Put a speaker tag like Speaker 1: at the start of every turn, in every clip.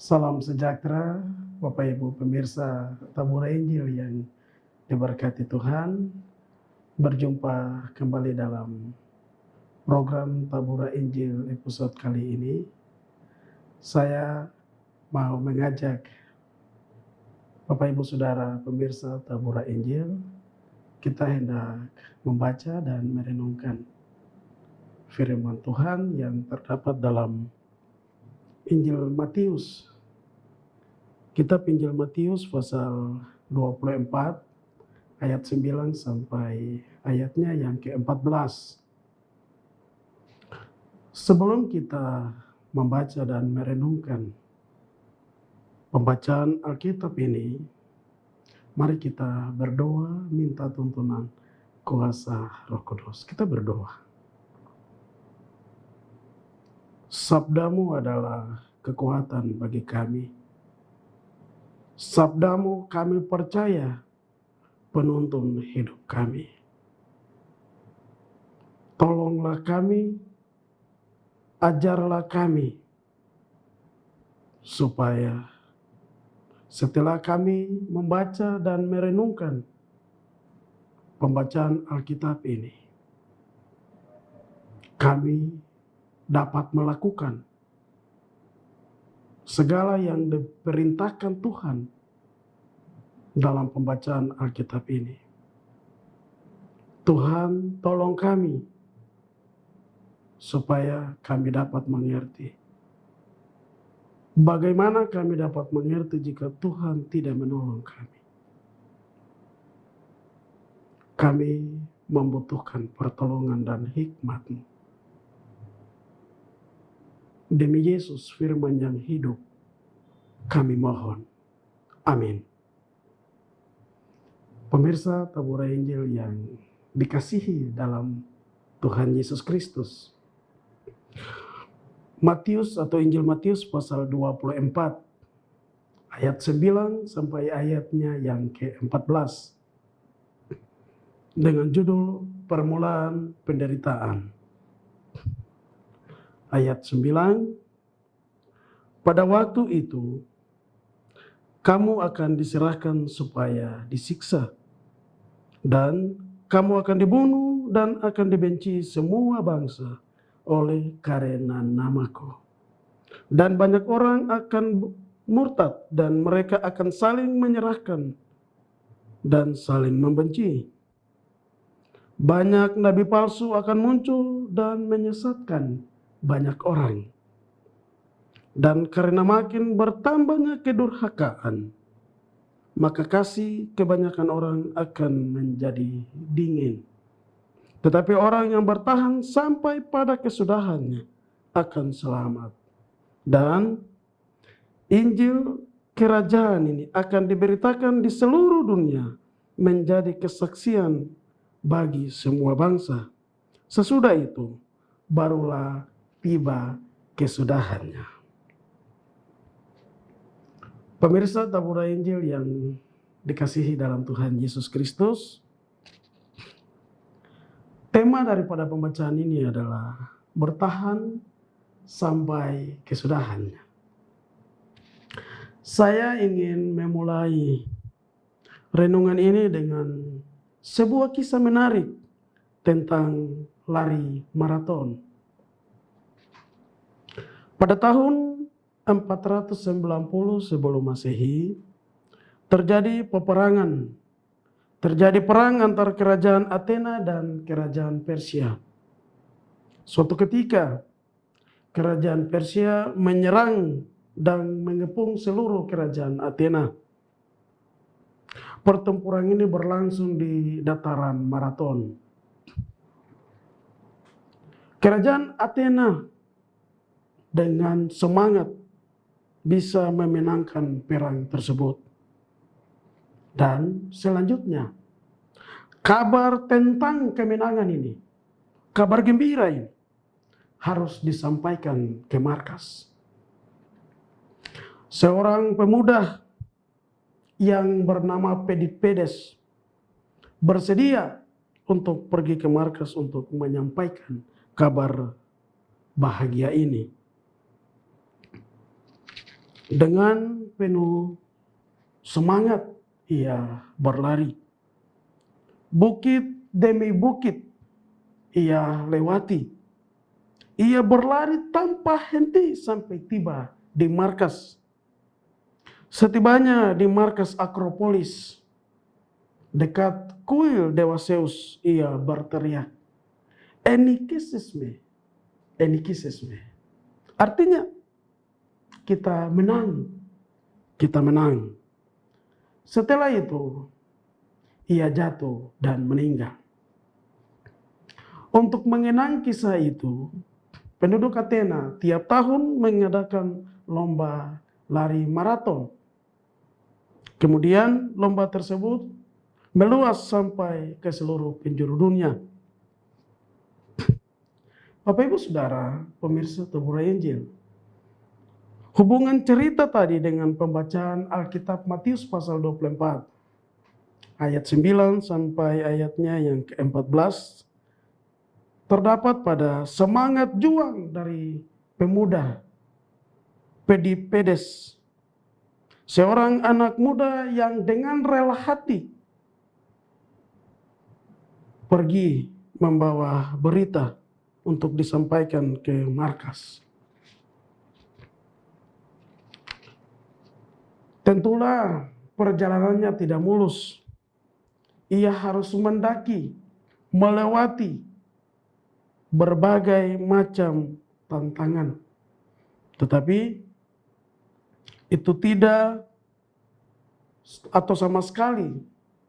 Speaker 1: Salam sejahtera, Bapak Ibu pemirsa Tabura Injil yang diberkati Tuhan. Berjumpa kembali dalam program Tabura Injil episode kali ini. Saya mau mengajak Bapak Ibu Saudara pemirsa Tabura Injil, kita hendak membaca dan merenungkan firman Tuhan yang terdapat dalam Injil Matius. Kitab Injil Matius pasal 24 ayat 9 sampai ayatnya yang ke-14. Sebelum kita membaca dan merenungkan pembacaan Alkitab ini, mari kita berdoa minta tuntunan kuasa Roh Kudus. Kita berdoa. Sabdamu adalah kekuatan bagi kami. Sabdamu kami percaya penuntun hidup kami. Tolonglah kami, ajarlah kami, supaya setelah kami membaca dan merenungkan pembacaan Alkitab ini, kami dapat melakukan segala yang diperintahkan Tuhan dalam pembacaan Alkitab ini. Tuhan, tolong kami supaya kami dapat mengerti. Bagaimana kami dapat mengerti jika Tuhan tidak menolong kami? Kami membutuhkan pertolongan dan hikmat-Mu. Demi Yesus firman yang hidup, kami mohon. Amin. Pemirsa Tabura Injil yang dikasihi dalam Tuhan Yesus Kristus. Matius atau Injil Matius pasal 24 ayat 9 sampai ayatnya yang ke-14 dengan judul Permulaan Penderitaan. Ayat 9, pada waktu itu kamu akan diserahkan supaya disiksa, dan kamu akan dibunuh dan akan dibenci semua bangsa oleh karena namaku. Dan banyak orang akan murtad dan mereka akan saling menyerahkan dan saling membenci. Banyak nabi palsu akan muncul dan menyesatkan banyak orang. Dan karena makin bertambahnya kedurhakaan, maka kasih kebanyakan orang akan menjadi dingin. Tetapi orang yang bertahan sampai pada kesudahannya akan selamat. Dan Injil kerajaan ini akan diberitakan di seluruh dunia menjadi kesaksian bagi semua bangsa. Sesudah itu barulah tiba kesudahannya. Pemirsa Tabura Injil yang dikasihi dalam Tuhan Yesus Kristus, tema daripada pembacaan ini adalah bertahan sampai kesudahannya. Saya ingin memulai renungan ini dengan sebuah kisah menarik tentang lari maraton. Pada tahun 490 sebelum Masehi, terjadi peperangan. Terjadi perang antara kerajaan Athena dan kerajaan Persia. Suatu ketika, kerajaan Persia menyerang dan mengepung seluruh kerajaan Athena. Pertempuran ini berlangsung di dataran Marathon. Kerajaan Athena dengan semangat bisa memenangkan perang tersebut. Dan selanjutnya, kabar tentang kemenangan ini, kabar gembira ini, harus disampaikan ke markas. Seorang pemuda yang bernama Pedipedes bersedia untuk pergi ke markas untuk menyampaikan kabar bahagia ini. Dengan penuh semangat ia berlari. Bukit demi bukit ia lewati. Ia berlari tanpa henti sampai tiba di markas. Setibanya di markas Akropolis, dekat kuil Dewa Zeus, ia berteriak, "Enikisisme, enikisisme." Artinya, kita menang, kita menang. Setelah itu, ia jatuh dan meninggal. Untuk mengenang kisah itu, penduduk Athena tiap tahun mengadakan lomba lari maraton. Kemudian lomba tersebut meluas sampai ke seluruh penjuru dunia. Bapak Ibu Saudara, pemirsa Teburai Injil, hubungan cerita tadi dengan pembacaan Alkitab Matius pasal 24, ayat 9 sampai ayatnya yang ke-14, terdapat pada semangat juang dari pemuda Pedipedes, seorang anak muda yang dengan rela hati pergi membawa berita untuk disampaikan ke markas. Tentulah perjalanannya tidak mulus. Ia harus mendaki, melewati berbagai macam tantangan. Tetapi itu tidak atau sama sekali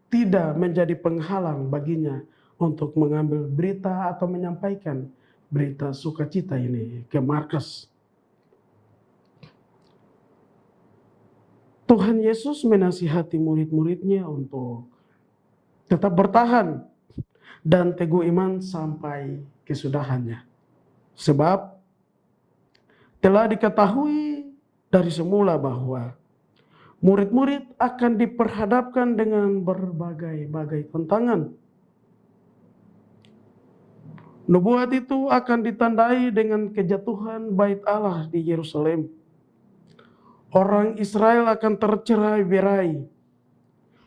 Speaker 1: tidak menjadi penghalang baginya untuk mengambil berita atau menyampaikan berita sukacita ini ke markas. Tuhan Yesus menasihati murid-muridnya untuk tetap bertahan dan teguh iman sampai kesudahannya. Sebab telah diketahui dari semula bahwa murid-murid akan diperhadapkan dengan berbagai-bagai tantangan. Nubuat itu akan ditandai dengan kejatuhan bait Allah di Yerusalem. Orang Israel akan tercerai-berai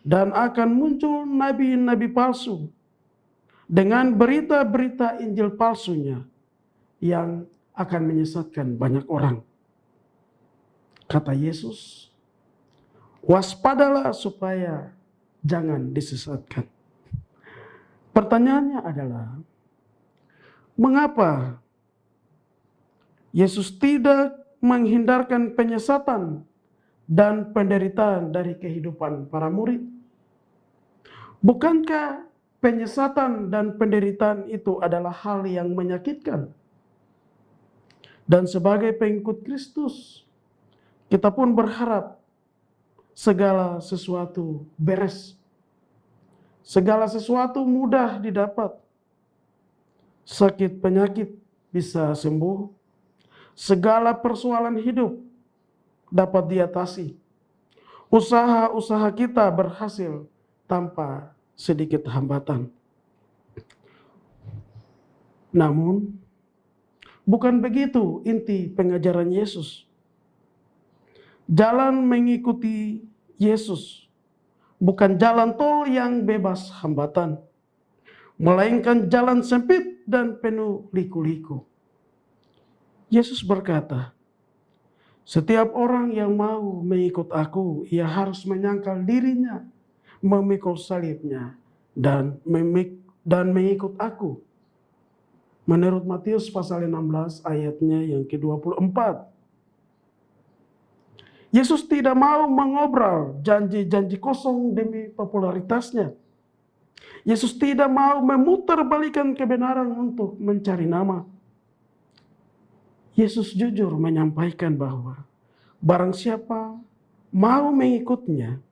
Speaker 1: dan akan muncul nabi-nabi palsu dengan berita-berita Injil palsunya yang akan menyesatkan banyak orang. Kata Yesus, waspadalah supaya jangan disesatkan. Pertanyaannya adalah, mengapa Yesus tidak menghindarkan penyesatan dan penderitaan dari kehidupan para murid? Bukankah penyesatan dan penderitaan itu adalah hal yang menyakitkan? Dan sebagai pengikut Kristus, kita pun berharap segala sesuatu beres. Segala sesuatu mudah didapat. Sakit penyakit bisa sembuh. Segala persoalan hidup dapat diatasi. Usaha-usaha kita berhasil tanpa sedikit hambatan. Namun, bukan begitu inti pengajaran Yesus. Jalan mengikuti Yesus bukan jalan tol yang bebas hambatan, melainkan jalan sempit dan penuh liku-liku. Yesus berkata, setiap orang yang mau mengikut aku, ia harus menyangkal dirinya, memikul salibnya, dan mengikut aku. Menurut Matius pasal 16 ayatnya yang ke-24. Yesus tidak mau mengobrol janji-janji kosong demi popularitasnya. Yesus tidak mau memutarbalikkan kebenaran untuk mencari nama. Yesus jujur menyampaikan bahwa barang siapa mau mengikutnya,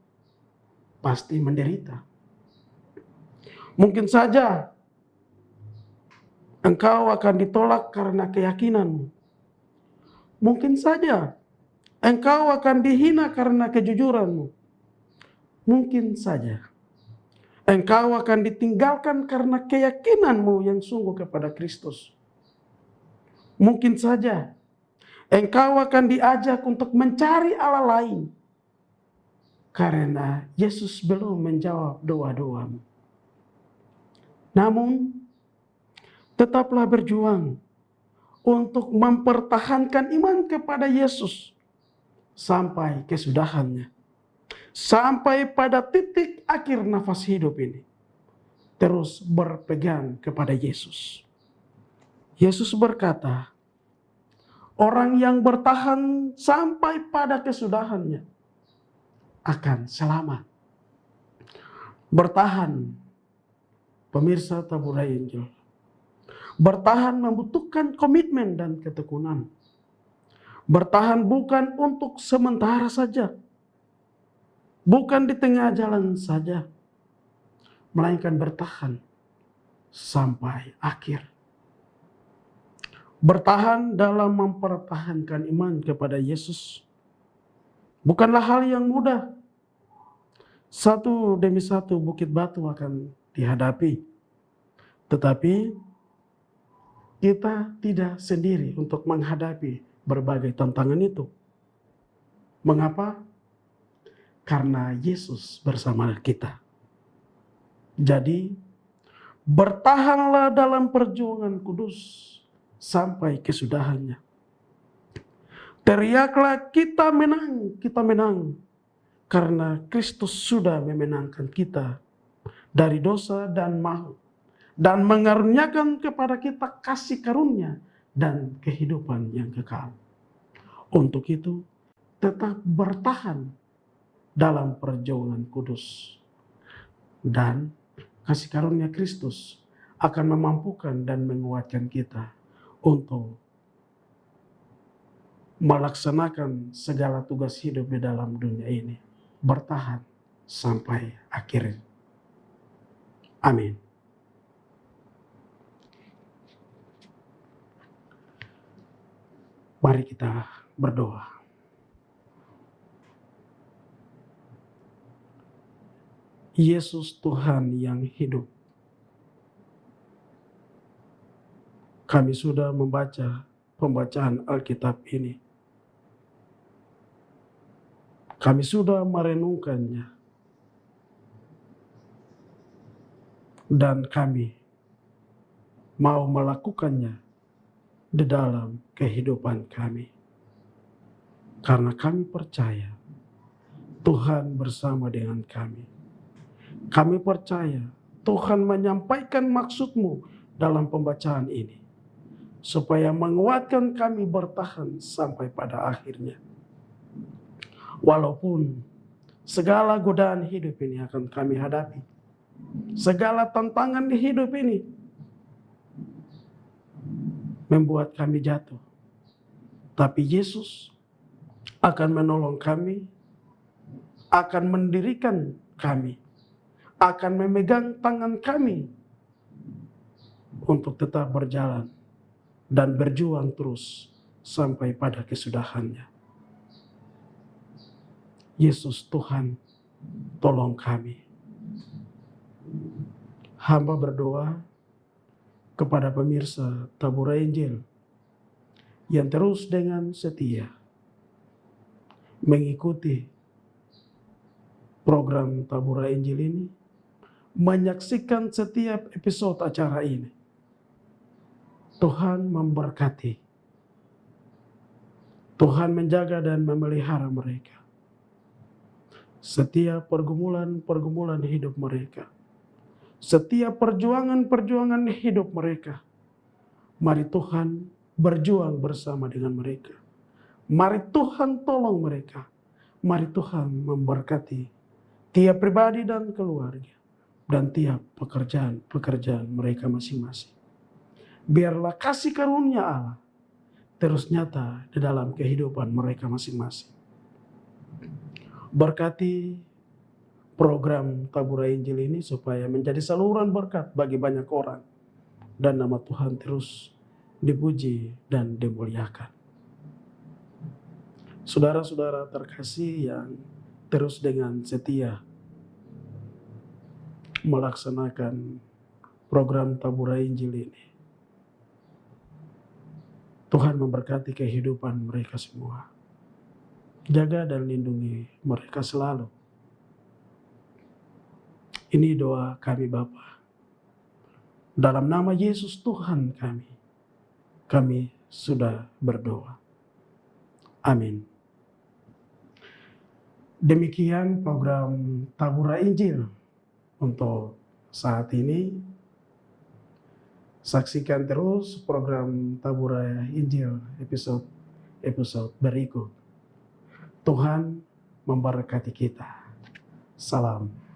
Speaker 1: pasti menderita. Mungkin saja engkau akan ditolak karena keyakinanmu. Mungkin saja engkau akan dihina karena kejujuranmu. Mungkin saja engkau akan ditinggalkan karena keyakinanmu yang sungguh kepada Kristus. Mungkin saja Engkau akan diajak untuk mencari Allah lain, karena Yesus belum menjawab doa-doamu. Namun, tetaplah berjuang untuk mempertahankan iman kepada Yesus sampai kesudahannya. Sampai pada titik akhir nafas hidup ini. Terus berpegang kepada Yesus. Yesus berkata, orang yang bertahan sampai pada kesudahannya akan selamat. Bertahan, pemirsa Taburai Injil. Bertahan membutuhkan komitmen dan ketekunan. Bertahan bukan untuk sementara saja. Bukan di tengah jalan saja. Melainkan bertahan sampai akhir. Bertahan dalam mempertahankan iman kepada Yesus bukanlah hal yang mudah. Satu demi satu bukit batu akan dihadapi. Tetapi kita tidak sendiri untuk menghadapi berbagai tantangan itu. Mengapa? Karena Yesus bersama kita. Jadi, bertahanlah dalam perjuangan kudus sampai kesudahannya. Teriaklah kita menang, karena Kristus sudah memenangkan kita dari dosa dan maut, dan mengaruniakan kepada kita kasih karunia dan kehidupan yang kekal. Untuk itu, tetap bertahan dalam perjuangan kudus. Dan kasih karunia Kristus akan memampukan dan menguatkan kita untuk melaksanakan segala tugas hidup di dalam dunia ini. Bertahan sampai akhir. Amin. Mari kita berdoa. Yesus Tuhan yang hidup. Kami sudah membaca pembacaan Alkitab ini. Kami sudah merenungkannya. Dan kami mau melakukannya di dalam kehidupan kami. Karena kami percaya Tuhan bersama dengan kami. Kami percaya Tuhan menyampaikan maksud-Mu dalam pembacaan ini, supaya menguatkan kami bertahan sampai pada akhirnya. Walaupun segala godaan hidup ini akan kami hadapi, segala tantangan di hidup ini membuat kami jatuh, tapi Yesus akan menolong kami, akan mendirikan kami, akan memegang tangan kami untuk tetap berjalan dan berjuang terus sampai pada kesudahannya. Yesus Tuhan, tolong kami. Hamba berdoa kepada pemirsa Taburai Injil yang terus dengan setia mengikuti program Taburai Injil ini, menyaksikan setiap episode acara ini. Tuhan memberkati. Tuhan menjaga dan memelihara mereka. Setiap pergumulan-pergumulan hidup mereka. Setiap perjuangan-perjuangan hidup mereka. Mari Tuhan berjuang bersama dengan mereka. Mari Tuhan tolong mereka. Mari Tuhan memberkati tiap pribadi dan keluarga. Dan tiap pekerjaan mereka masing-masing. Biarlah kasih karunia Allah terus nyata di dalam kehidupan mereka masing-masing. Berkati program Taburai Injil ini supaya menjadi saluran berkat bagi banyak orang. Dan nama Tuhan terus dipuji dan dimuliakan. Saudara-saudara terkasih yang terus dengan setia melaksanakan program Taburai Injil ini. Tuhan memberkati kehidupan mereka semua. Jaga dan lindungi mereka selalu. Ini doa kami Bapa. Dalam nama Yesus Tuhan kami sudah berdoa. Amin. Demikian program Tabura Injil untuk saat ini. Saksikan terus program Tabura Injil episode berikut. Tuhan memberkati kita. Salam.